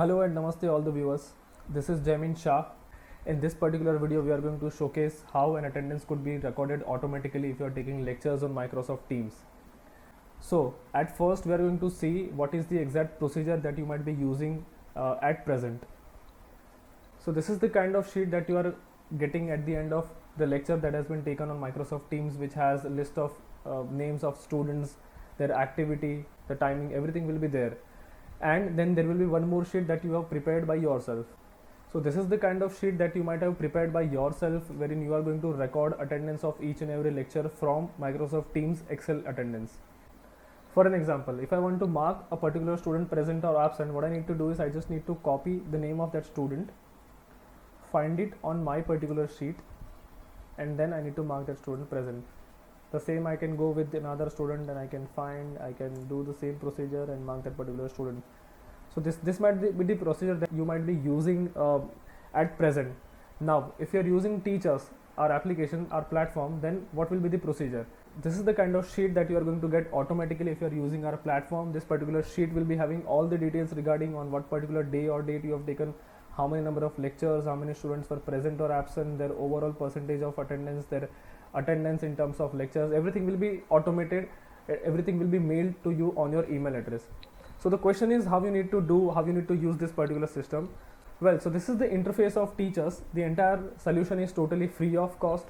Hello and namaste all the viewers. This is Jaimin Shah. In this particular video, we are going to showcase how an attendance could be recorded automatically if you are taking lectures on Microsoft Teams. So at first, we are going to see what is the exact procedure that you might be using at present. So this is the kind of sheet that you are getting at the end of the lecture that has been taken on Microsoft Teams, which has a list of names of students, their activity, the timing, everything will be there. And then there will be one more sheet that you have prepared by yourself. So this is the kind of sheet that you might have prepared by yourself, wherein you are going to record attendance of each and every lecture from Microsoft Teams Excel attendance. For an example, if I want to mark a particular student present or absent, what I need to do is I just need to copy the name of that student, find it on my particular sheet, and then I need to mark that student present. The same I can go with another student, and I can do the same procedure and mark that particular student. So this might be the procedure that you might be using at present. Now if you are using Teachers, our application, our platform, then what will be the procedure? This is the kind of sheet that you are going to get automatically if you are using our platform. This particular sheet will be having all the details regarding on what particular day or date you have taken, how many number of lectures, how many students were present or absent, their overall percentage of attendance, their attendance in terms of lectures. Everything will be automated, everything will be mailed to you on your email address. So the question is how you need to use this particular system. Well, so this is the interface of Teachers. The entire solution is totally free of cost.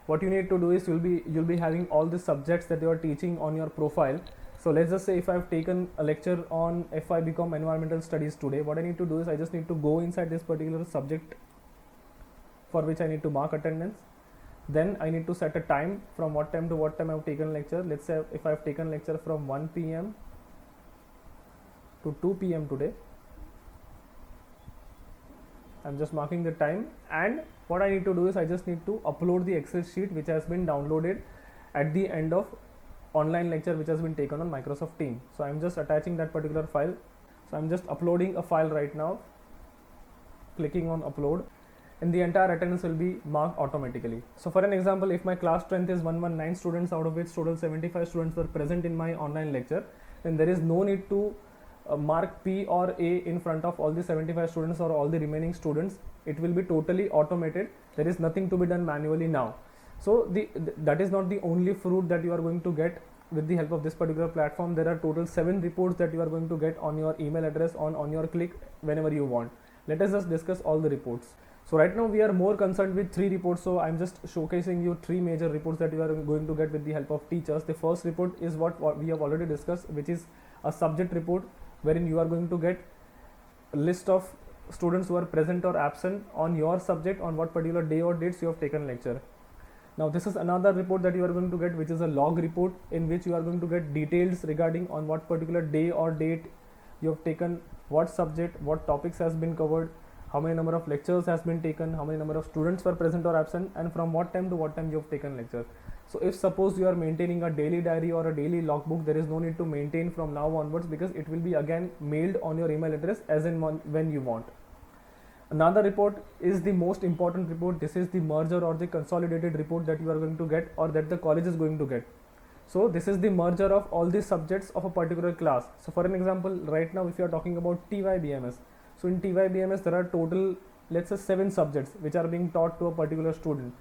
What you need to do is you'll be having all the subjects that you are teaching on your profile. So let's just say if I've taken a lecture on FI BCom Environmental Studies today, what I need to do is I just need to go inside this particular subject for which I need to mark attendance. Then I need to set a time from what time to what time I've taken lecture. Let's say if I've taken lecture from 1 p.m. to 2 p.m. today, I'm just marking the time, and what I need to do is I just need to upload the Excel sheet which has been downloaded at the end of online lecture which has been taken on Microsoft Teams. So I'm just attaching that particular file. So I'm just uploading a file right now, clicking on upload, and the entire attendance will be marked automatically. So for an example, if my class strength is 119 students, out of which total 75 students were present in my online lecture, then there is no need to mark P or A in front of all the 75 students or all the remaining students. It will be totally automated. There is nothing to be done manually now. So that is not the only fruit that you are going to get with the help of this particular platform. There are total 7 reports that you are going to get on your email address on your click whenever you want. Let us just discuss all the reports. So right now we are more concerned with 3 reports, so I'm just showcasing you 3 major reports that you are going to get with the help of Teachers. The first report is what we have already discussed, which is a subject report, wherein you are going to get a list of students who are present or absent on your subject on what particular day or dates you have taken lecture. Now this is another report that you are going to get, which is a log report, in which you are going to get details regarding on what particular day or date you have taken what subject, what topics has been covered, how many number of lectures has been taken, how many number of students were present or absent, and from what time to what time you have taken lecture. So if suppose you are maintaining a daily diary or a daily logbook, there is no need to maintain from now onwards, because it will be again mailed on your email address as in when you want. Another report is the most important report. This is the merger or the consolidated report that you are going to get, or that the college is going to get. So this is the merger of all the subjects of a particular class. So for an example, right now if you are talking about TYBMS, so in TYBMS there are total, let's say 7 subjects which are being taught to a particular student,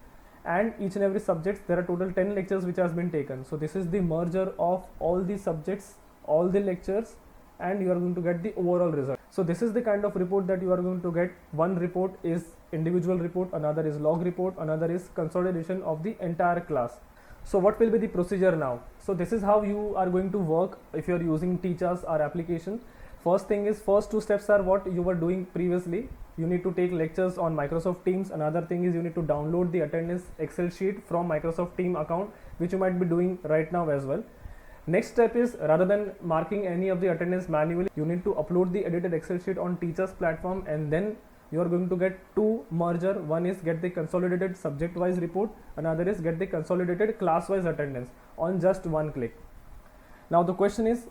and each and every subject there are total 10 lectures which has been taken. So this is the merger of all the subjects, all the lectures, and you are going to get the overall result. So this is the kind of report that you are going to get. One report is individual report, another is log report, another is consolidation of the entire class. So what will be the procedure now? So this is how you are going to work if you are using Teachers, our application. First thing is, first 2 steps are what you were doing previously. You need to take lectures on Microsoft Teams. Another thing is you need to download the attendance Excel sheet from Microsoft Team account, which you might be doing right now as well. Next step is, rather than marking any of the attendance manually, you need to upload the edited Excel sheet on Teachers platform, and then you are going to get 2 merger. One is get the consolidated subject wise report, another is get the consolidated class wise attendance on just one click. Now the question is,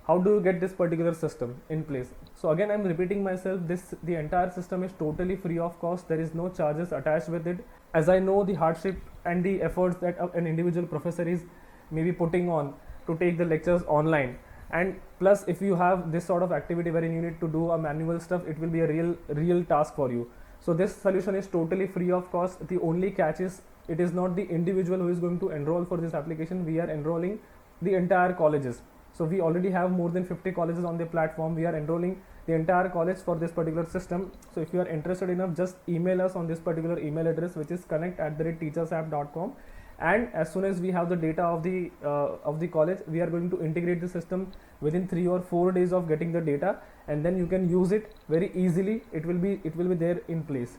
how do you get this particular system in place? So again, I'm repeating myself, the entire system is totally free of cost. There is no charges attached with it, as I know the hardship and the efforts that an individual professor is maybe putting on to take the lectures online. And plus, if you have this sort of activity wherein you need to do a manual stuff, it will be a real task for you. So this solution is totally free of cost. The only catch is it is not the individual who is going to enroll for this application. We are enrolling the entire colleges. So we already have more than 50 colleges on the platform. We are enrolling the entire college for this particular system. So if you are interested enough, just email us on this particular email address, which is connect@teachersapp.com. And as soon as we have the data of the college, we are going to integrate the system within 3 or 4 days of getting the data, and then you can use it very easily. It will be there in place.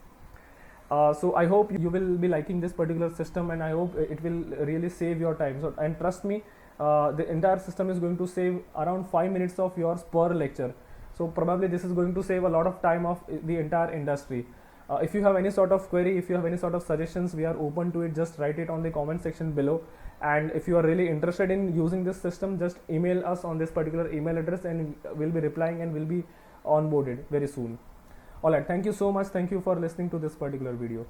So I hope you will be liking this particular system, and I hope it will really save your time. So, and trust me, the entire system is going to save around 5 minutes of yours per lecture. So probably this is going to save a lot of time of the entire industry. If you have any sort of query, if you have any sort of suggestions, we are open to it. Just write it on the comment section below. And if you are really interested in using this system, just email us on this particular email address, and we'll be replying and will be onboarded very soon. Alright, thank you so much. Thank you for listening to this particular video.